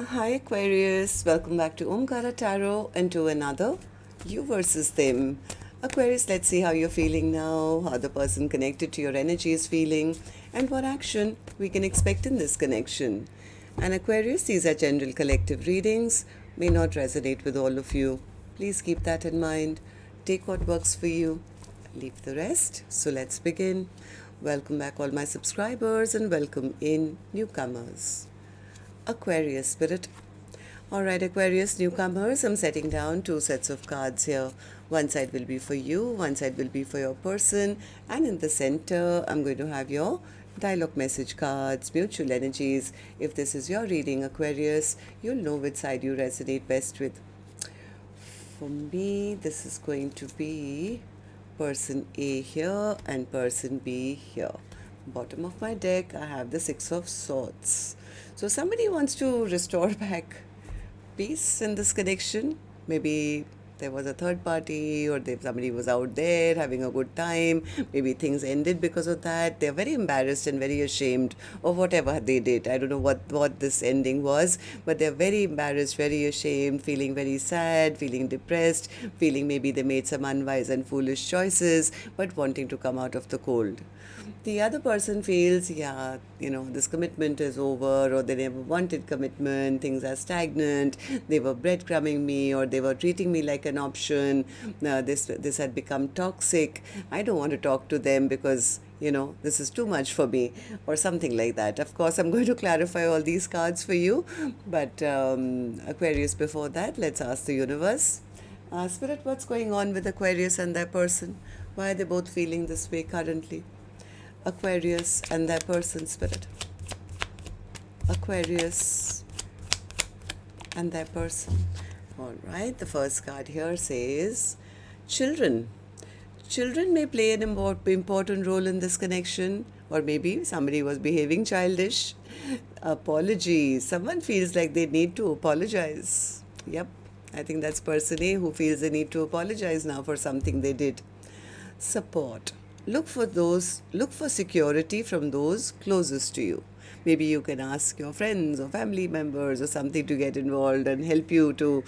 Hi Aquarius, welcome back to Omkaratarot and to another you versus them. Aquarius, let's see how you're feeling now, how the person connected to your energy is feeling, and what action we can expect in this connection. And Aquarius, these are general collective readings, may not resonate with all of you. Please keep that in mind. Take what works for you, leave the rest. So let's begin. Welcome back, all my subscribers, and welcome in newcomers. Aquarius spirit. Alright, Aquarius newcomers, I'm setting down two sets of cards here. One side will be for you, one side will be for your person, and in the center, I'm going to have your dialogue message cards, mutual energies. If this is your reading, Aquarius, you'll know which side you resonate best with. For me, this is going to be person A here and person B here. Bottom of my deck, I have the Six of Swords. So somebody wants to restore back peace in this connection. Maybe there was a third party, or somebody was out there having a good time. Maybe things ended because of that. They're very embarrassed and very ashamed of whatever they did. I don't know what this ending was, but they're very embarrassed, very ashamed, feeling very sad, feeling depressed, feeling maybe they made some unwise and foolish choices, but wanting to come out of the cold. The other person feels, yeah, this commitment is over, or they never wanted commitment, things are stagnant, they were breadcrumbing me, or they were treating me like an option, this had become toxic, I don't want to talk to them because, this is too much for me, or something like that. Of course, I'm going to clarify all these cards for you, but Aquarius, before that, let's ask the universe. Spirit, what's going on with Aquarius and their person? Why are they both feeling this way currently? Aquarius and their person, spirit. Aquarius and their person. All right, the first card here says children. Children may play an important role in this connection, or maybe somebody was behaving childish. Apology. Someone feels like they need to apologize. Yep, I think that's person A who feels they need to apologize now for something they did. Support. Look for security from those closest to you. Maybe you can ask your friends or family members or something to get involved and help you to,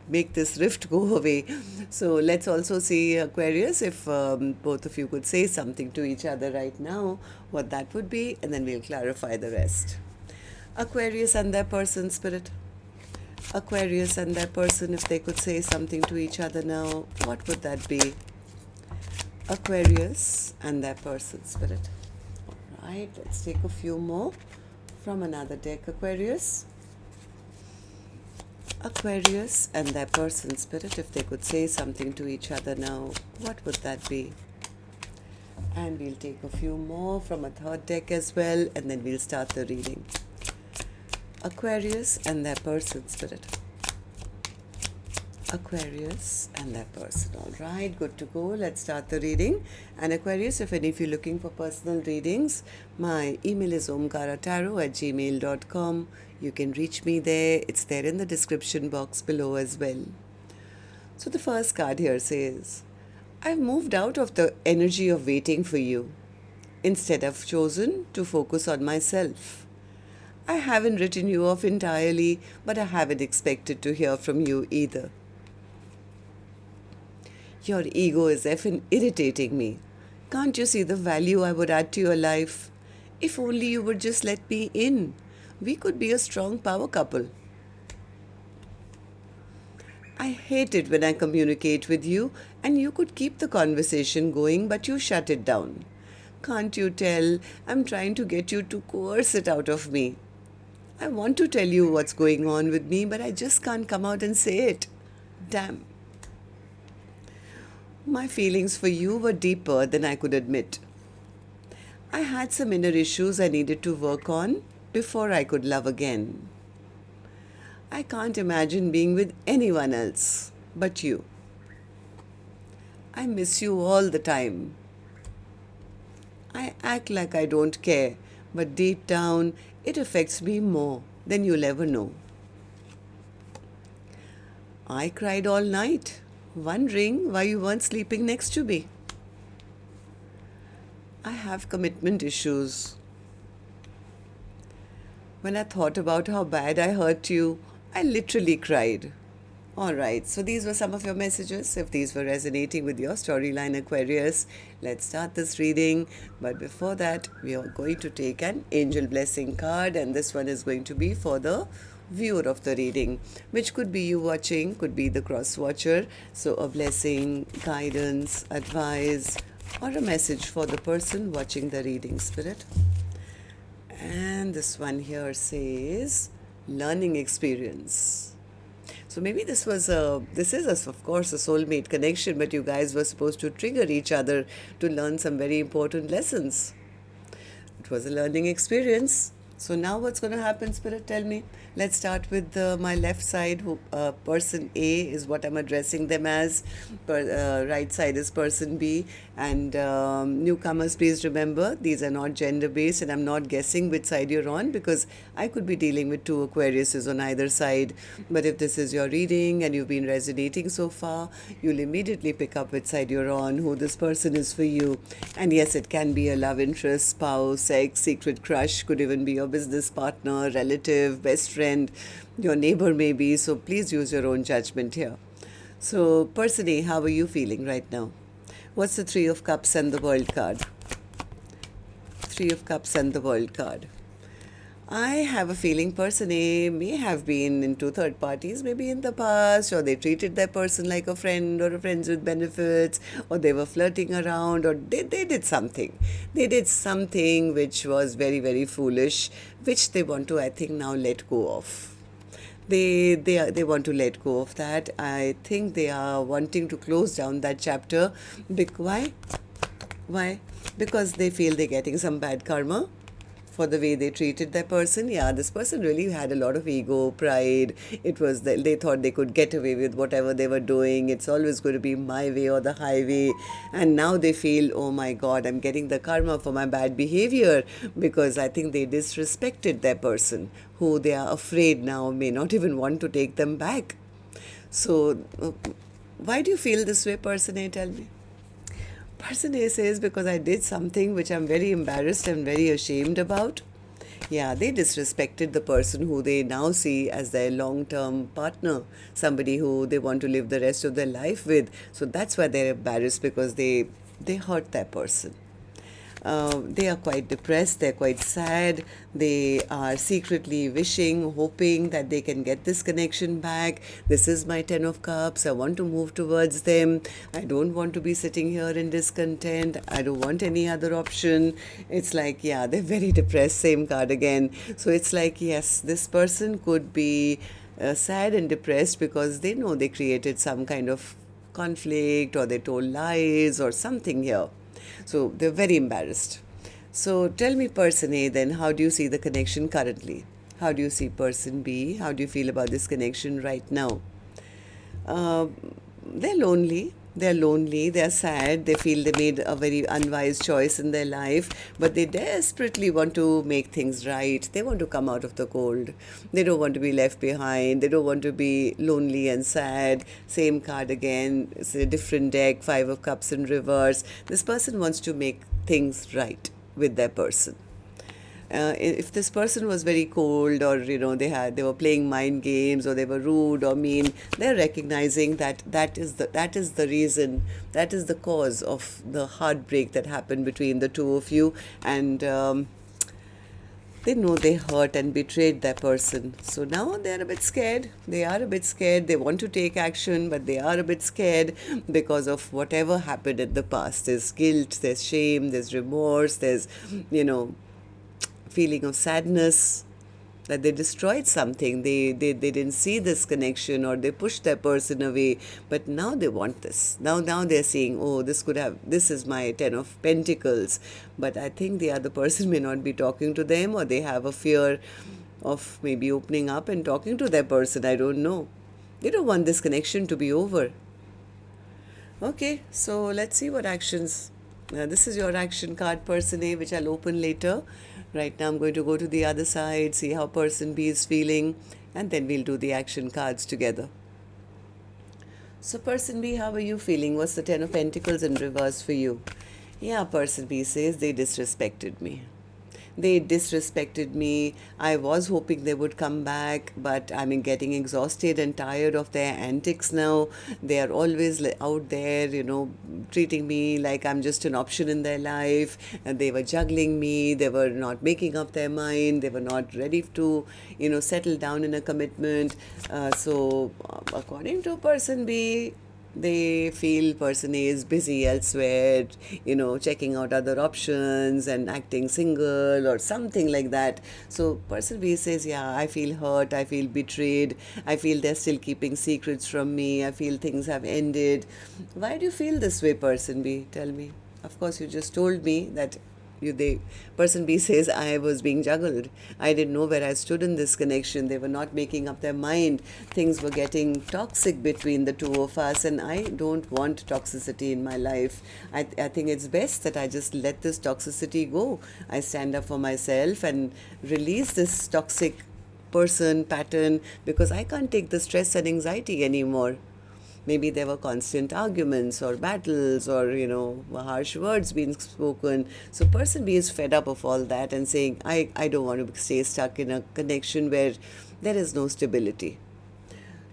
make this rift go away. So let's also see, Aquarius, if both of you could say something to each other right now, what that would be, and then we'll clarify the rest. Aquarius and their person, spirit. Aquarius and their person, if they could say something to each other now, what would that be? Aquarius and their person, spirit. All right, let's take a few more from another deck, Aquarius. Aquarius and their person, spirit, if they could say something to each other now, what would that be? And we'll take a few more from a third deck as well, and then we'll start the reading. Aquarius and their person, spirit. Aquarius and their person. All right, good to go. Let's start the reading. And Aquarius, if any of you are looking for personal readings, my email is omkaratarot@gmail.com. You can reach me there. It's there in the description box below as well. So the first card here says, I've moved out of the energy of waiting for you. Instead, I've chosen to focus on myself. I haven't written you off entirely, but I haven't expected to hear from you either. Your ego is effing irritating me. Can't you see the value I would add to your life? If only you would just let me in. We could be a strong power couple. I hate it when I communicate with you and you could keep the conversation going, but you shut it down. Can't you tell I'm trying to get you to coerce it out of me? I want to tell you what's going on with me, but I just can't come out and say it. Damn. My feelings for you were deeper than I could admit. I had some inner issues I needed to work on before I could love again. I can't imagine being with anyone else but you. I miss you all the time. I act like I don't care, but deep down, it affects me more than you'll ever know. I cried all night, wondering why you weren't sleeping next to me. I have commitment issues. When I thought about how bad I hurt you, I literally cried. Alright, so these were some of your messages. If these were resonating with your storyline, Aquarius, let's start this reading. But before that, we are going to take an angel blessing card, and this one is going to be for the viewer of the reading, which could be you watching, could be the cross watcher. So, a blessing, guidance, advice, or a message for the person watching the reading, Spirit. And this one here says learning experience. So maybe this is of course a soulmate connection, but you guys were supposed to trigger each other to learn some very important lessons. It was a learning experience. So now what's going to happen, Spirit? Tell me. Let's start with my left side. Person A is what I'm addressing them as. Right side is person B. And newcomers, please remember, these are not gender-based, and I'm not guessing which side you're on, because I could be dealing with two Aquariuses on either side. But if this is your reading and you've been resonating so far, you'll immediately pick up which side you're on, who this person is for you. And yes, it can be a love interest, spouse, ex, secret crush, could even be your business partner, relative, best friend, your neighbor maybe. So please use your own judgment here. So person A, how are you feeling right now? What's the Three of Cups and the World card? Three of Cups and the World card. I have a feeling person A may have been into third parties maybe in the past, or they treated that person like a friend or a friends with benefits, or they were flirting around, or they did something. They did something which was very, very foolish, which they want to, I think, now let go of. They want to let go of that. I think they are wanting to close down that chapter. Why? Why? Because they feel they're getting some bad karma for the way they treated that person. Yeah, this person really had a lot of ego, pride. It was they thought they could get away with whatever they were doing. It's always going to be my way or the highway. And now they feel, oh my God, I'm getting the karma for my bad behavior, because I think they disrespected their person, who they are afraid now may not even want to take them back. So, why do you feel this way, person A? Tell me. Person A says, because I did something which I'm very embarrassed and very ashamed about. Yeah, they disrespected the person who they now see as their long-term partner, somebody who they want to live the rest of their life with. So that's why they're embarrassed, because they hurt that person. They are quite depressed, they're quite sad, they are secretly wishing, hoping that they can get this connection back. This is my Ten of Cups, I want to move towards them, I don't want to be sitting here in discontent, I don't want any other option. It's like, yeah, they're very depressed, same card again. So it's like, yes, this person could be sad and depressed because they know they created some kind of conflict, or they told lies or something here. So they're very embarrassed. So tell me, person A, then, how do you see the connection currently? How do you see person B? How do you feel about this connection right now? They're lonely. They're lonely, they're sad, they feel they made a very unwise choice in their life, but they desperately want to make things right. They want to come out of the cold. They don't want to be left behind. They don't want to be lonely and sad. Same card again. It's a different deck, Five of Cups in reverse. This person wants to make things right with their person. If this person was very cold, or they were playing mind games, or they were rude or mean, they're recognizing that is the reason, that is the cause of the heartbreak that happened between the two of you. And they know they hurt and betrayed that person. So now they're a bit scared. They are a bit scared. They want to take action, but they are a bit scared because of whatever happened in the past. There's guilt, there's shame, there's remorse, there's feeling of sadness that they destroyed something. They didn't see this connection, or they pushed that person away, but now they want this. Now they're saying, oh, this is my Ten of Pentacles, but I think the other person may not be talking to them, or they have a fear of maybe opening up and talking to their person. I don't know. They don't want this connection to be over. Okay, so let's see what actions. This is your action card, person A, which I'll open later. Right now I'm going to go to the other side, see how person B is feeling, and then we'll do the action cards together. So person B, how are you feeling? What's the Ten of Pentacles in reverse for you? Yeah, person B says, they disrespected me. They disrespected me. I was hoping they would come back, but I'm getting exhausted and tired of their antics now. They are always out there, treating me like I'm just an option in their life. And they were juggling me. They were not making up their mind. They were not ready to, settle down in a commitment. According to person B, they feel person A is busy elsewhere, checking out other options and acting single or something like that. So person B says, yeah, I feel hurt, I feel betrayed, I feel they're still keeping secrets from me, I feel things have ended. Why do you feel this way, person B? Tell me. Of course, you just told me that person B says I was being juggled. I didn't know where I stood in this connection. They were not making up their mind. Things were getting toxic between the two of us, and I don't want toxicity in my life. I think it's best that I just let this toxicity go. I stand up for myself and release this toxic person pattern, because I can't take the stress and anxiety anymore. Maybe there were constant arguments or battles or, harsh words being spoken. So person B is fed up of all that and saying, I don't want to stay stuck in a connection where there is no stability.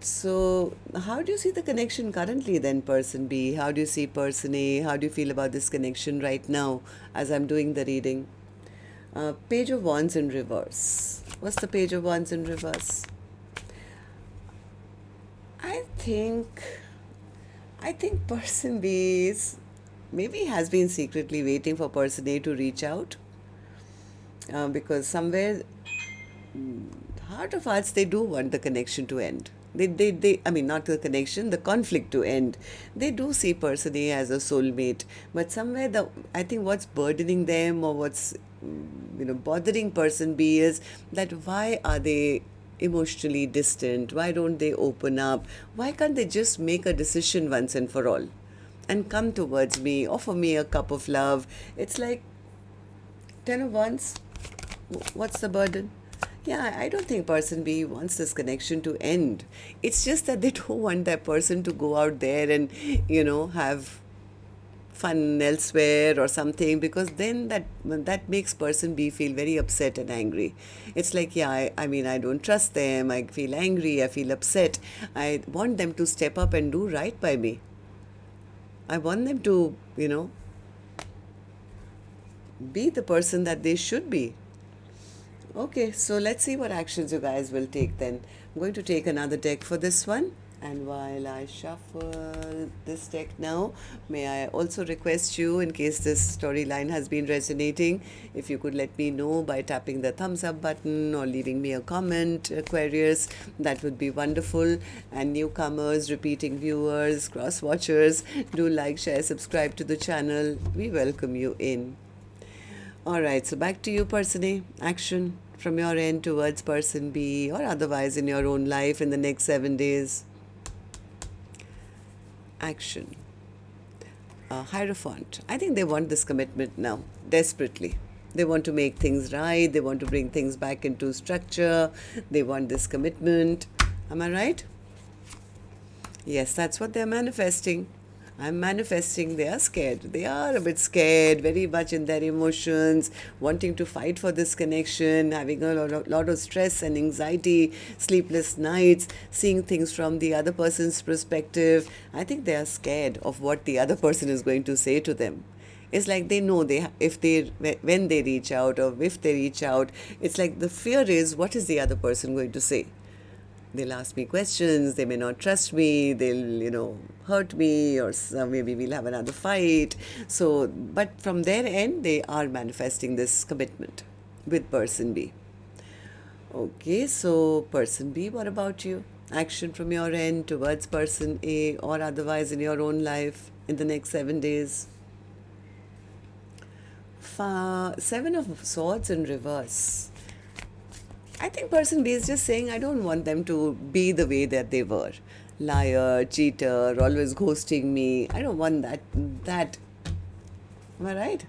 So how do you see the connection currently then, person B? How do you see person A? How do you feel about this connection right now as I'm doing the reading? Page of Wands in reverse. What's the Page of Wands in reverse? I think person B maybe has been secretly waiting for person A to reach out, because somewhere, heart of hearts, they do want the connection to end. I mean, not the connection, the conflict to end. They do see person A as a soulmate, but somewhere I think what's burdening them, or what's bothering person B is that why are they emotionally distant? Why don't they open up? Why can't they just make a decision once and for all and come towards me, offer me a cup of love? It's like 10 of Wands. What's the burden? Yeah, I don't think person B wants this connection to end. It's just that they don't want that person to go out there and, have fun elsewhere or something, because then that makes person B feel very upset and angry. It's like, yeah, I mean, I don't trust them, I feel angry, I feel upset. I want them to step up and do right by me. I want them to, be the person that they should be. Okay, so let's see what actions you guys will take then. I'm going to take another deck for this one. And while I shuffle this deck now, may I also request you, in case this storyline has been resonating, if you could let me know by tapping the thumbs up button or leaving me a comment, Aquarius, that would be wonderful. And newcomers, repeating viewers, cross watchers, do like, share, subscribe to the channel. We welcome you in. Alright, so back to you, person A. Action from your end towards person B, or otherwise in your own life in the next 7 days. Action. Hierophant. I think they want this commitment now, desperately. They want to make things right. They want to bring things back into structure. They want this commitment. Am I right? Yes, that's what they're manifesting. I'm manifesting. They are scared. They are a bit scared, very much in their emotions, wanting to fight for this connection, having a lot of stress and anxiety, sleepless nights, seeing things from the other person's perspective. I think they are scared of what the other person is going to say to them. It's like they know when they reach out, or if they reach out, it's like the fear is, what is the other person going to say? They'll ask me questions, they may not trust me, they'll, hurt me, or maybe we'll have another fight. So, but from their end, they are manifesting this commitment with person B. Okay, so person B, what about you? Action from your end towards person A, or otherwise in your own life in the next 7 days. 7 of Swords in reverse. I think person B is just saying, I don't want them to be the way that they were. Liar, cheater, always ghosting me. I don't want that. Am I right?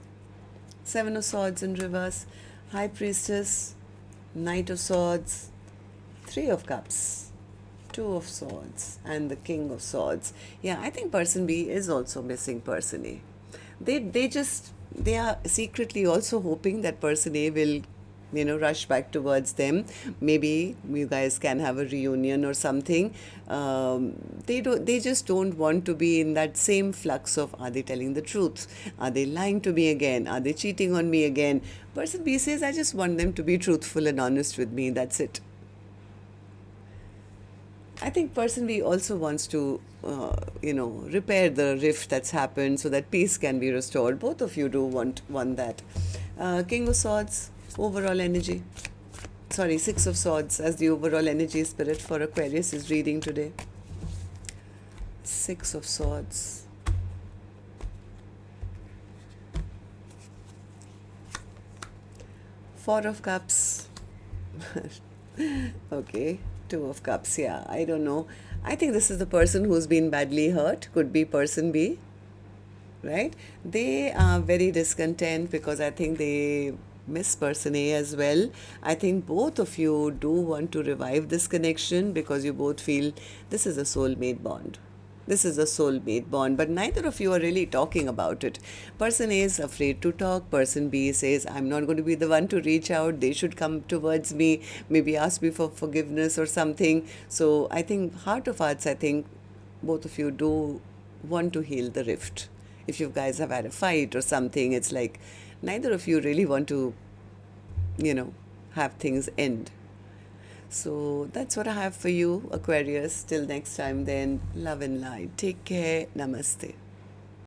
7 of Swords in reverse. High Priestess, Knight of Swords, 3 of Cups, 2 of Swords, and the King of Swords. Yeah, I think person B is also missing person A. They just they are secretly also hoping that person A will, rush back towards them. Maybe you guys can have a reunion or something. They just don't want to be in that same flux of, are they telling the truth? Are they lying to me again? Are they cheating on me again? Person B says, I just want them to be truthful and honest with me. That's it. I think person B also wants to, repair the rift that's happened so that peace can be restored. Both of you do want that. King of Swords, overall energy. Sorry, Six of Swords as the overall energy spirit for Aquarius is reading today. Six of Swords. Four of Cups. Okay. Two of Cups. Yeah, I don't know. I think this is the person who's been badly hurt. Could be person B, right? They are very discontent because I think they miss person A as well. I think both of you do want to revive this connection because you both feel this is a soulmate bond. This is a soulmate bond, but neither of you are really talking about it. Person A is afraid to talk. Person B says, I'm not going to be the one to reach out. They should come towards me, maybe ask me for forgiveness or something. So I think, heart of hearts, I think both of you do want to heal the rift. If you guys have had a fight or something, it's like neither of you really want to, have things end. So that's what I have for you, Aquarius. Till next time, then, love and light. Take care. Namaste.